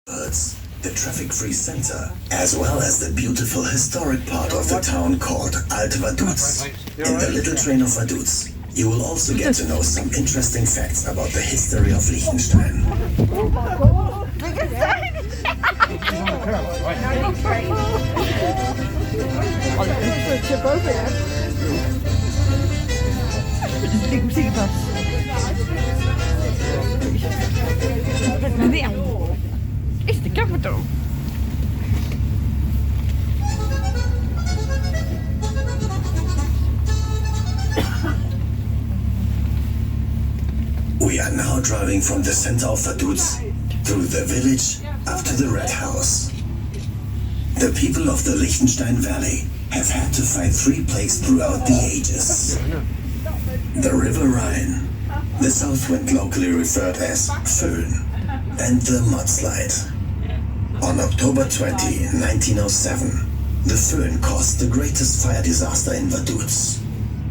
The traffic-free center, as well as the beautiful historic part of the town called Alt Vaduz. In the little train of Vaduz, you will also get to know some interesting facts about the history of Liechtenstein. It's the capital. We are now driving from the center of Vaduz through the village up to the Red House. The people of the Liechtenstein Valley have had to fight 3 plagues throughout the ages. The River Rhine, the south wind locally referred as Föhn, and the mudslide. On October 20, 1907, the Föhn caused the greatest fire disaster in Vaduz.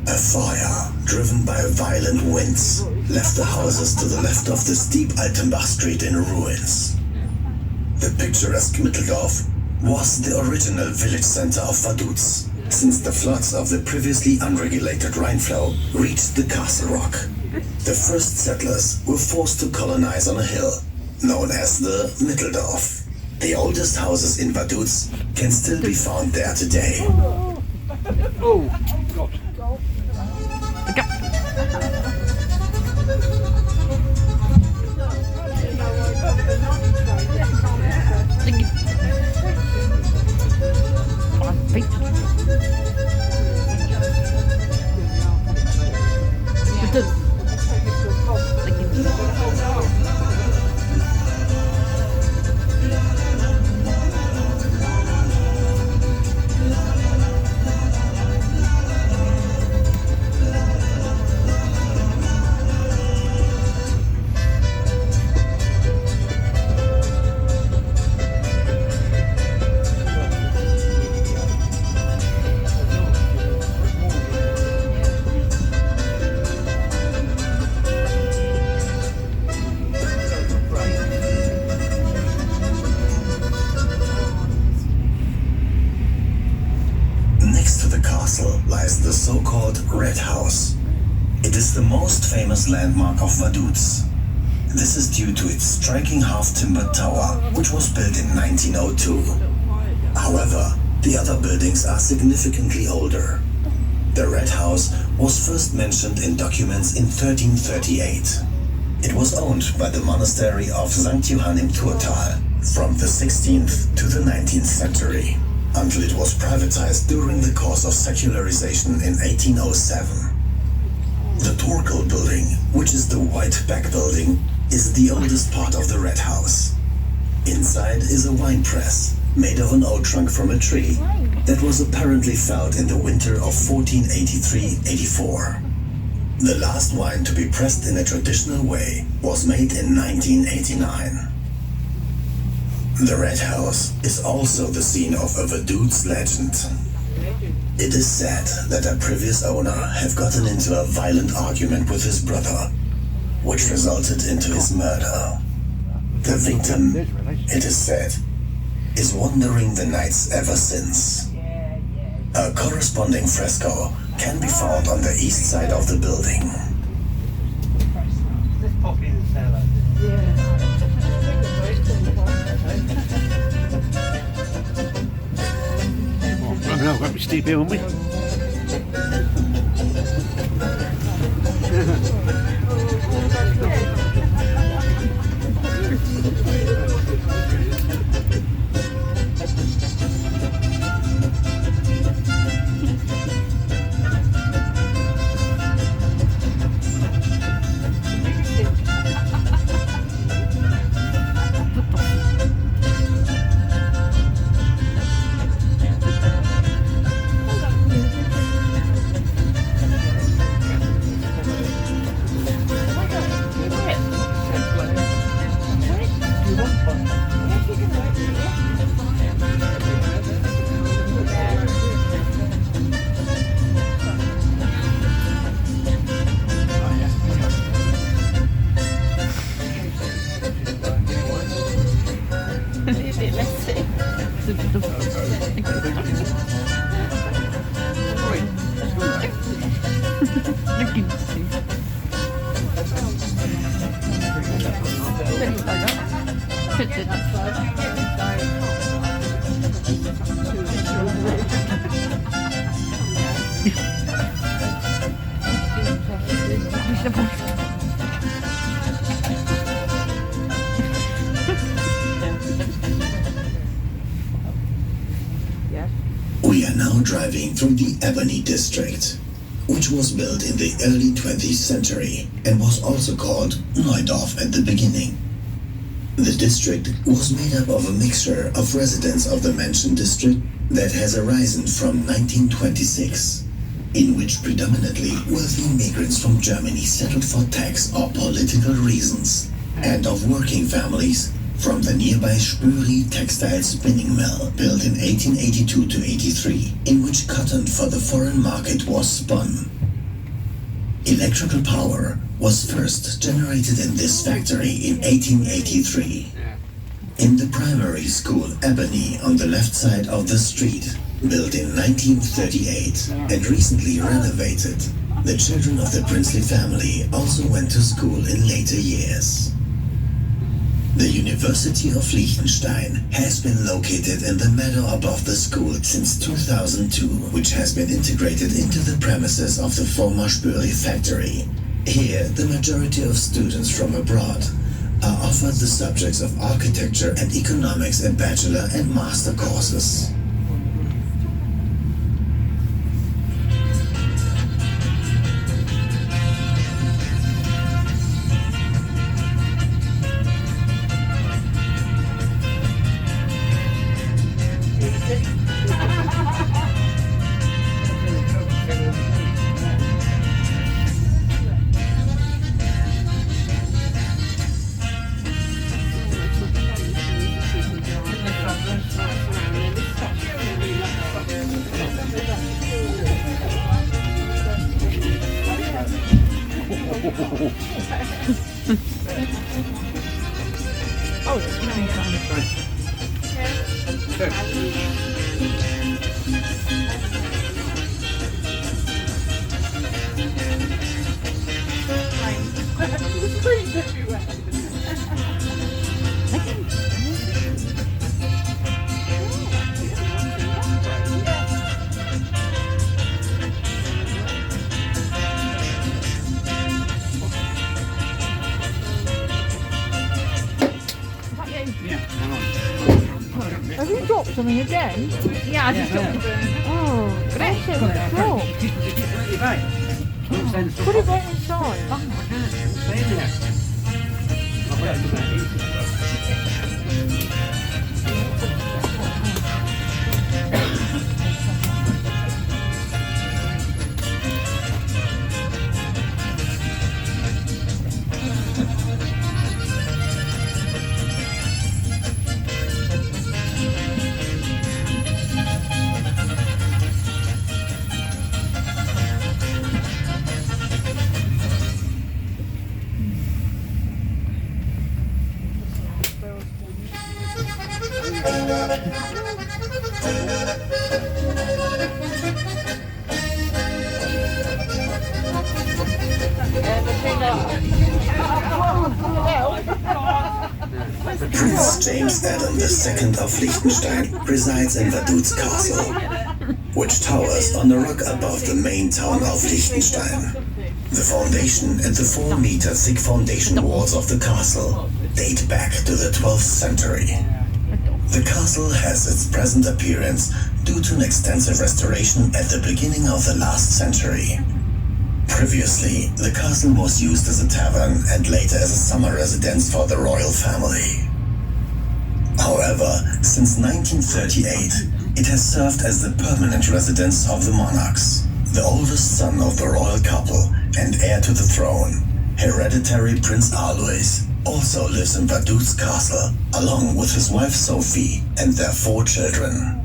A fire, driven by violent winds, left the houses to the left of the steep Altenbach Street in ruins. The picturesque Mitteldorf was the original village center of Vaduz, since the floods of the previously unregulated Rhine flow reached the castle rock. The first settlers were forced to colonize on a hill, known as the Mitteldorf. The oldest houses in Vaduz can still be found there today. Oh, God. Lies the so-called Red House. It is the most famous landmark of Vaduz. This is due to its striking half-timbered tower, which was built in 1902. However, the other buildings are significantly older. The Red House was first mentioned in documents in 1338. It was owned by the monastery of St. Johann im Thurtal from the 16th to the 19th century, until it was privatized during the course of secularization in 1807. The Torkel building, which is the white back building, is the oldest part of the Red House. Inside is a wine press, made of an old trunk from a tree that was apparently felled in the winter of 1483-84. The last wine to be pressed in a traditional way was made in 1989. The Red House is also the scene of a Vaduz legend. It is said that a previous owner had gotten into a violent argument with his brother, which resulted into his murder. The victim, it is said, is wandering the nights ever since. A corresponding fresco can be found on the east side of the building. I've got to be steep here, won't we? We are now driving through the Ebony district, which was built in the early 20th century and was also called Neudorf at the beginning. The district was made up of a mixture of residents of the mentioned district that has arisen from 1926, in which predominantly wealthy migrants from Germany settled for tax or political reasons, and of working families from the nearby Spüri textile spinning mill, built in 1882 to 83, in which cotton for the foreign market was spun. Electrical power was first generated in this factory in 1883. In the primary school Ebony on the left side of the street, built in 1938 and recently renovated, the children of the princely family also went to school in later years. The University of Liechtenstein has been located in the meadow above the school since 2002, which has been integrated into the premises of the former Spüri factory. Here, the majority of students from abroad are offered the subjects of architecture and economics in bachelor and master courses. Have you dropped something again? Yeah, I just dropped it. Oh, bless it. Drop. Put it right inside. Prince James Adam II of Liechtenstein resides in Vaduz Castle, which towers on a rock above the main town of Liechtenstein. The foundation and the 4-meter thick foundation walls of the castle date back to the 12th century. The castle has its present appearance due to an extensive restoration at the beginning of the last century. Previously, the castle was used as a tavern and later as a summer residence for the royal family. However, since 1938, it has served as the permanent residence of the monarchs. The oldest son of the royal couple and heir to the throne, hereditary Prince Alois, also lives in Vaduz Castle, along with his wife Sophie and their 4 children.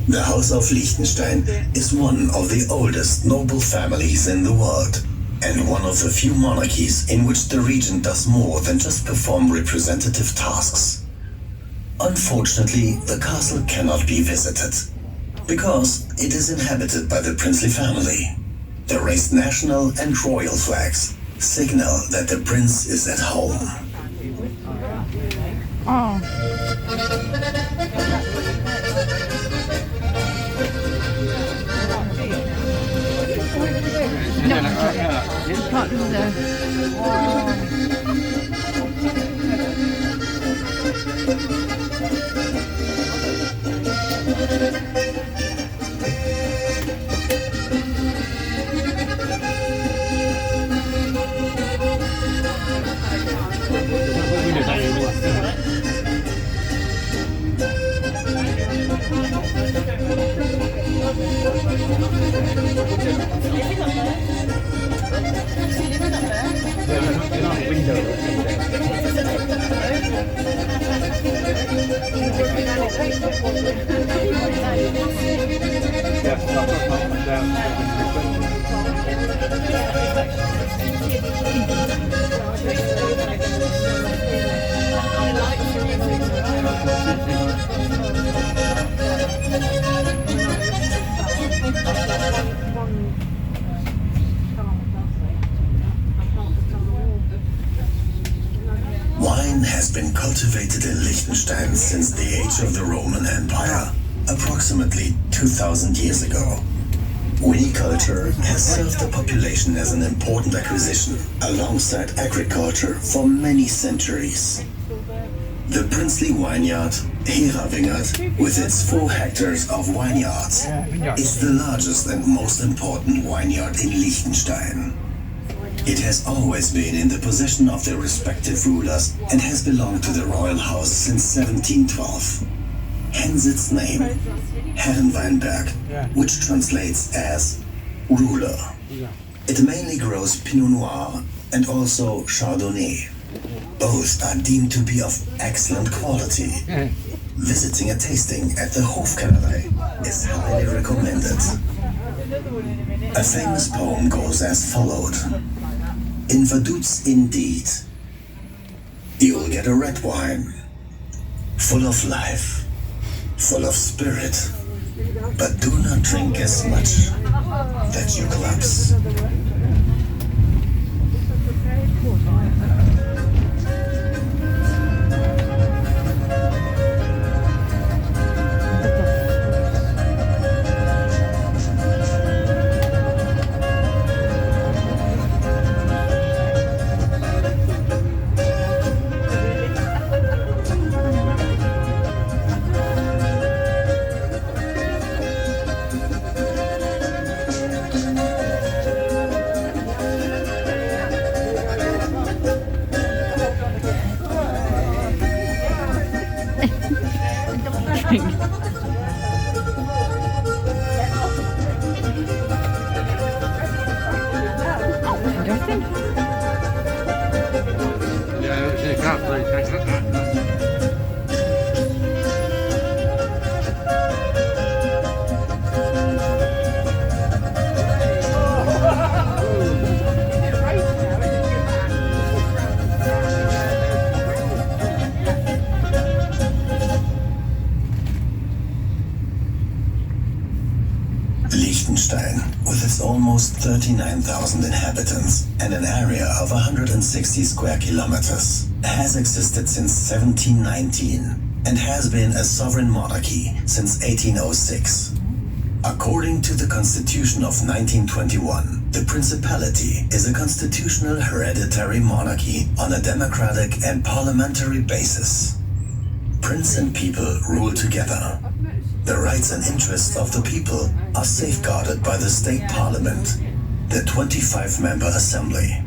The House of Liechtenstein is one of the oldest noble families in the world, and one of the few monarchies in which the regent does more than just perform representative tasks. Unfortunately, the castle cannot be visited, because it is inhabited by the princely family. The raised national and royal flags signal that the prince is at home. Oh. No, you can't do that. Wine has been cultivated in Liechtenstein since the age of the Roman Empire, approximately 2,000 years ago. Viniculture has served the population as an important acquisition, alongside agriculture, for many centuries. The princely vineyard, Heravingert, with its 4 hectares of vineyards, is the largest and most important vineyard in Liechtenstein. It has always been in the possession of the respective rulers and has belonged to the royal house since 1712. Hence its name, Herrenweinberg, which translates as ruler. It mainly grows Pinot Noir and also Chardonnay. Both are deemed to be of excellent quality. Visiting a tasting at the Hofkellerei is highly recommended. A famous poem goes as followed. In Vaduz indeed, you'll get a red wine, full of life, full of spirit, but do not drink as much that you collapse. Liechtenstein, with its almost 39,000 inhabitants and an area of 160 square kilometers, has existed since 1719 and has been a sovereign monarchy since 1806. According to the Constitution of 1921, the Principality is a constitutional hereditary monarchy on a democratic and parliamentary basis. Prince and people rule together. The rights and interests of the people are safeguarded by the state parliament, the 25-member assembly.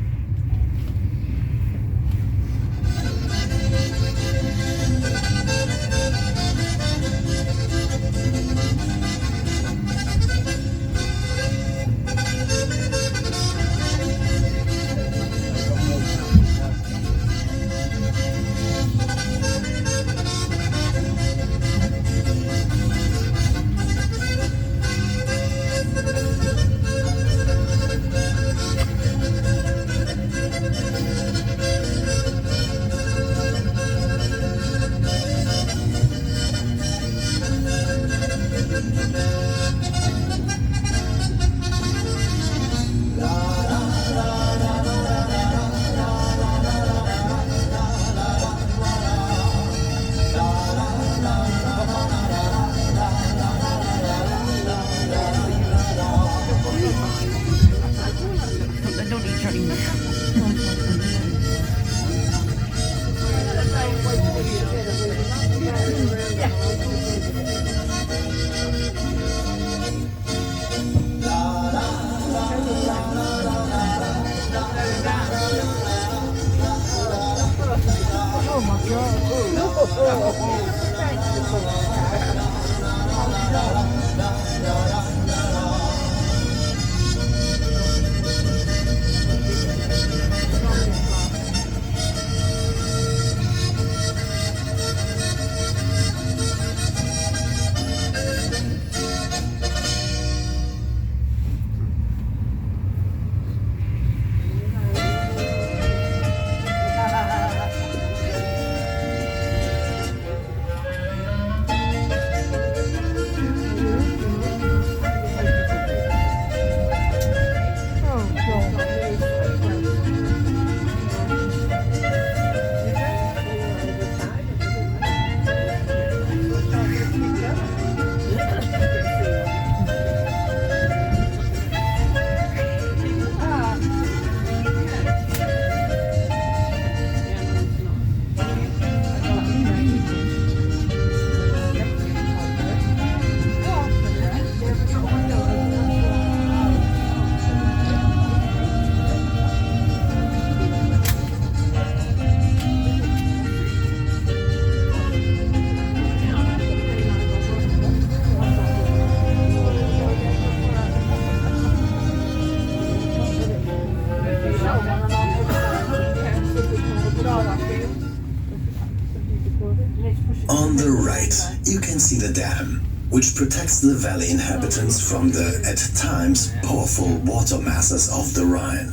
On the right, you can see the dam, which protects the valley inhabitants from the, at times, powerful water masses of the Rhine.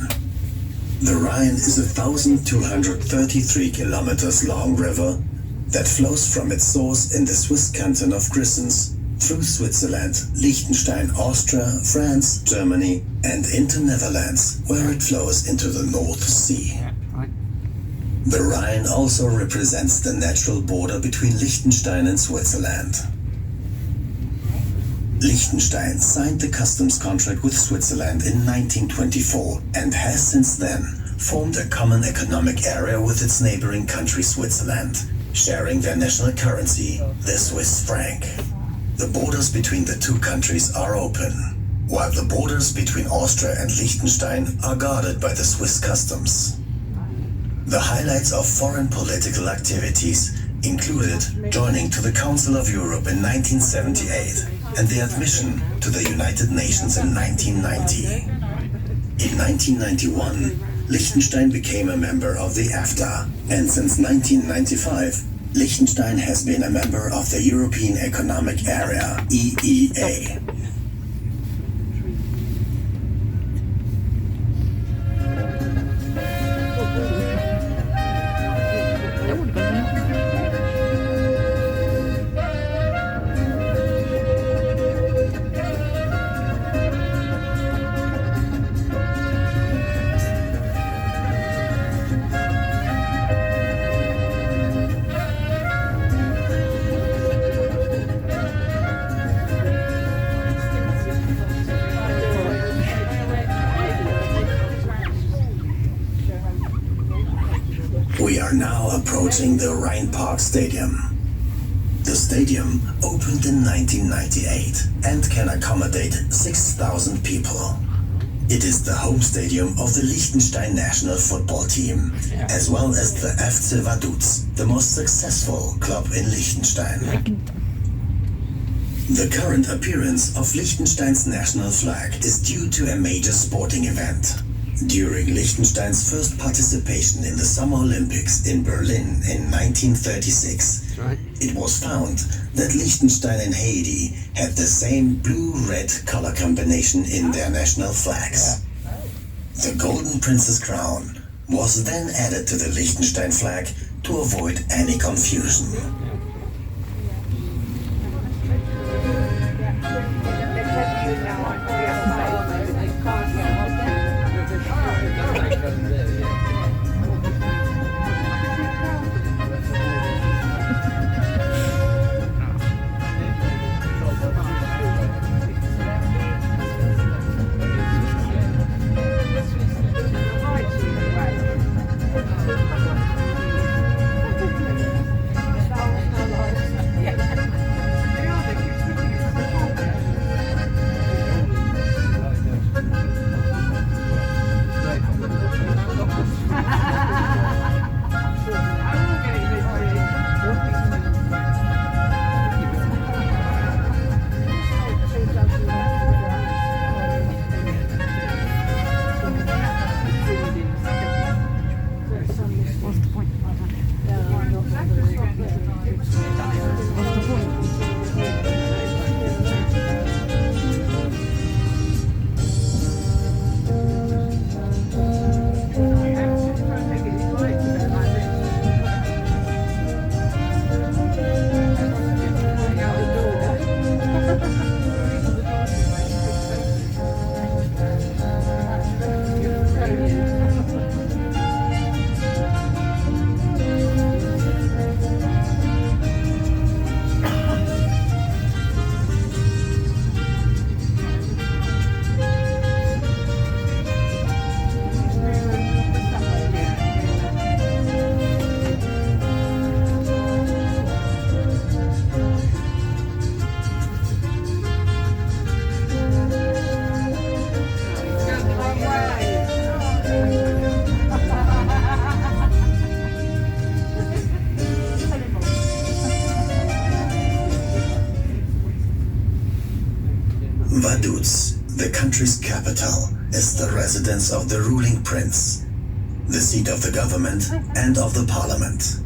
The Rhine is a 1,233 kilometers long river that flows from its source in the Swiss canton of Grisons through Switzerland, Liechtenstein, Austria, France, Germany, and into Netherlands, where it flows into the North Sea. The Rhine also represents the natural border between Liechtenstein and Switzerland. Liechtenstein signed the customs contract with Switzerland in 1924 and has since then formed a common economic area with its neighboring country Switzerland, sharing their national currency, the Swiss franc. The borders between the two countries are open, while the borders between Austria and Liechtenstein are guarded by the Swiss customs. The highlights of foreign political activities included joining to the Council of Europe in 1978 and the admission to the United Nations in 1990. In 1991, Liechtenstein became a member of the EFTA, and since 1995, Liechtenstein has been a member of the European Economic Area, EEA. We are now approaching the Rhine Park Stadium. The stadium opened in 1998 and can accommodate 6,000 people. It is the home stadium of the Liechtenstein national football team, as well as the FC Vaduz, the most successful club in Liechtenstein. The current appearance of Liechtenstein's national flag is due to a major sporting event. During Liechtenstein's first participation in the Summer Olympics in Berlin in 1936, it was found that Liechtenstein and Haiti had the same blue-red color combination in their national flags. The Golden Princess crown was then added to the Liechtenstein flag to avoid any confusion. Vaduz, the country's capital, is the residence of the ruling prince, the seat of the government and of the parliament.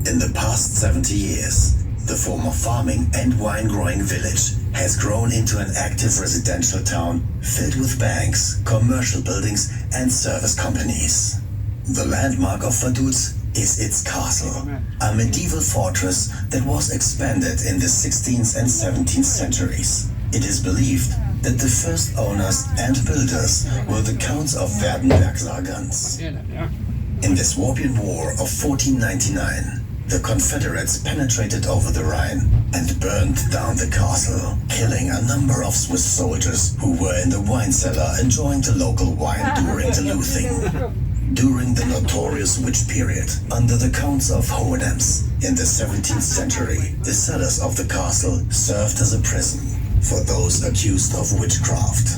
In the past 70 years, the former farming and wine-growing village has grown into an active residential town filled with banks, commercial buildings and service companies. The landmark of Vaduz is its castle, a medieval fortress that was expanded in the 16th and 17th centuries. It is believed that the first owners and builders were the Counts of Werdenberg-Sargans. In the Swabian War of 1499, the Confederates penetrated over the Rhine and burned down the castle, killing a number of Swiss soldiers who were in the wine cellar enjoying the local wine during the looting. During the notorious witch period, under the Counts of Hohenems in the 17th century, the cellars of the castle served as a prison for those accused of witchcraft.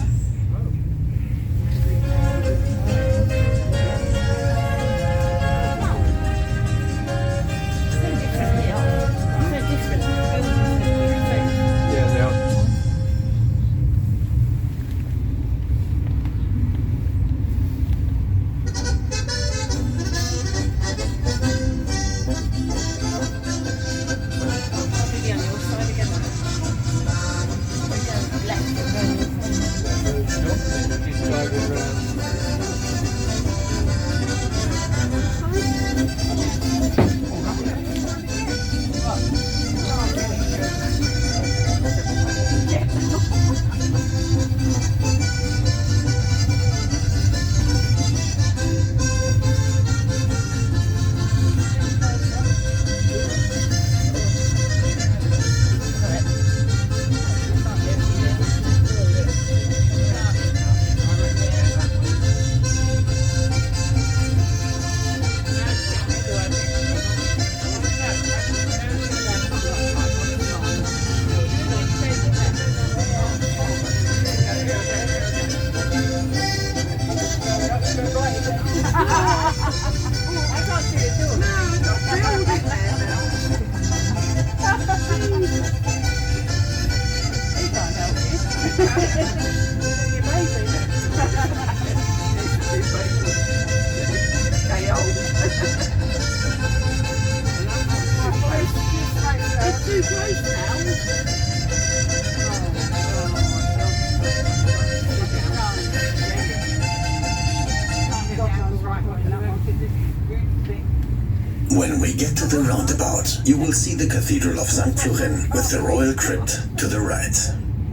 When we get to the roundabout, you will see the Cathedral of St. Florin with the royal crypt to the right.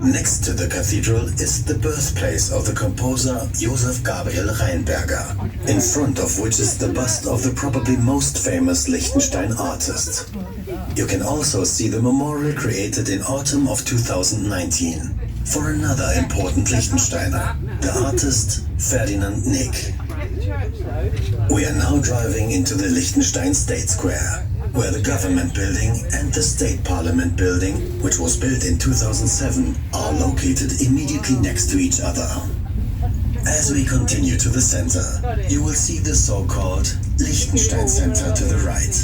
Next to the cathedral is the birthplace of the composer Josef Gabriel Rheinberger, in front of which is the bust of the probably most famous Liechtenstein artist. You can also see the memorial created in autumn of 2019 for another important Liechtensteiner, the artist Ferdinand Nick. We are now driving into the Liechtenstein State Square, where the government building and the state parliament building, which was built in 2007, are located immediately next to each other. As we continue to the center, you will see the so-called Liechtenstein Center to the right.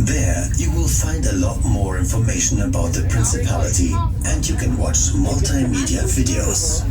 There, you will find a lot more information about the principality, and you can watch multimedia videos.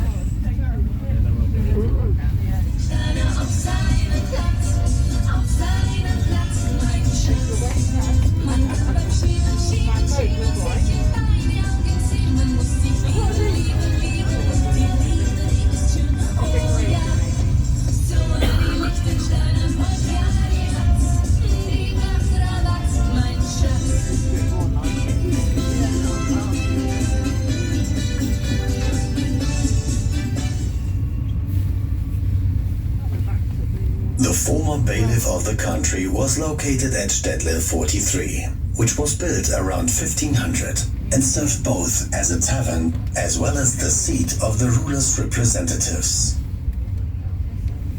The former bailiff of the country was located at Städtle 43, which was built around 1500 and served both as a tavern as well as the seat of the ruler's representatives.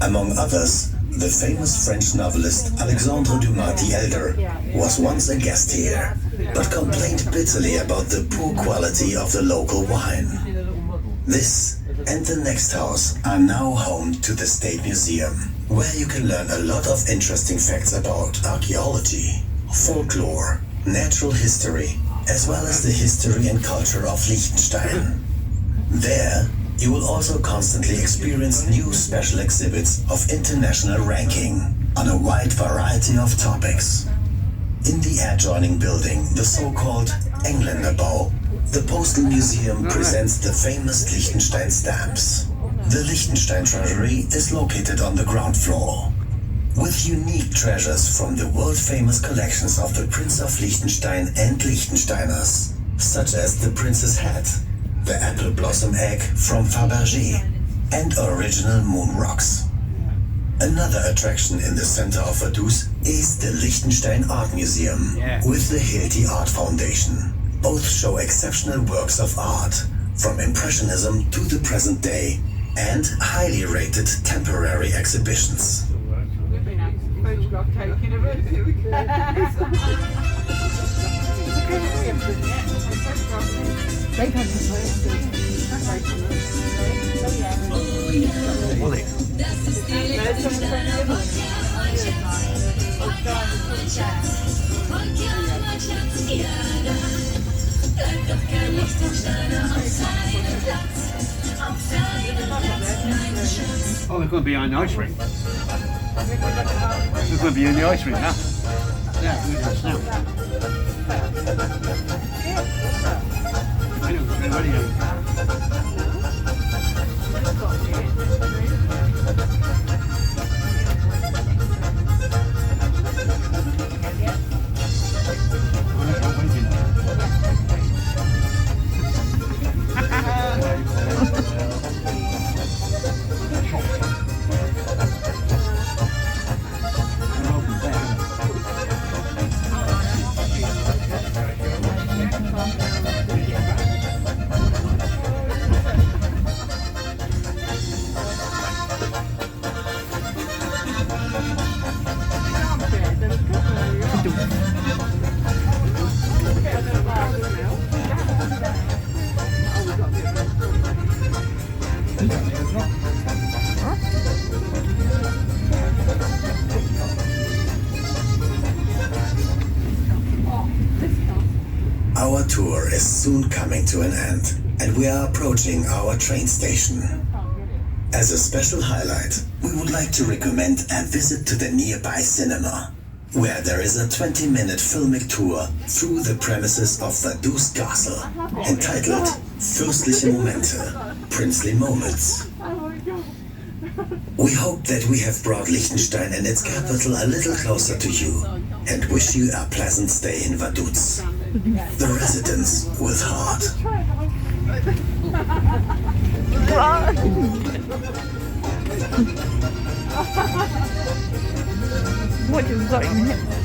Among others, the famous French novelist Alexandre Dumas the Elder was once a guest here, but complained bitterly about the poor quality of the local wine. This and the next house are now home to the State Museum, where you can learn a lot of interesting facts about archaeology, folklore, natural history, as well as the history and culture of Liechtenstein. There, you will also constantly experience new special exhibits of international ranking on a wide variety of topics. In the adjoining building, the so-called Engländerbau, the Postal Museum presents the famous Liechtenstein stamps. The Liechtenstein Treasury is located on the ground floor, with unique treasures from the world-famous collections of the Prince of Liechtenstein and Liechtensteiners, such as the Prince's Hat, the apple blossom egg from Fabergé, and original moon rocks. Another attraction in the center of Vaduz is the Liechtenstein Art Museum with the Hilti Art Foundation. Both show exceptional works of art, from Impressionism to the present day, and highly rated temporary exhibitions. Photograph taken of it. They've had Ollie. Oh, they're going to be on the ice rink. They're going to be in the ice rink now. Yeah, now. I know, they're ready now. Our tour is soon coming to an end, and we are approaching our train station. As a special highlight, we would like to recommend a visit to the nearby cinema, where there is a 20-minute filmic tour through the premises of Vaduz Castle, entitled Fürstliche Momente, Princely Moments. We hope that we have brought Liechtenstein and its capital a little closer to you, and wish you a pleasant stay in Vaduz, the residence with heart. What is that?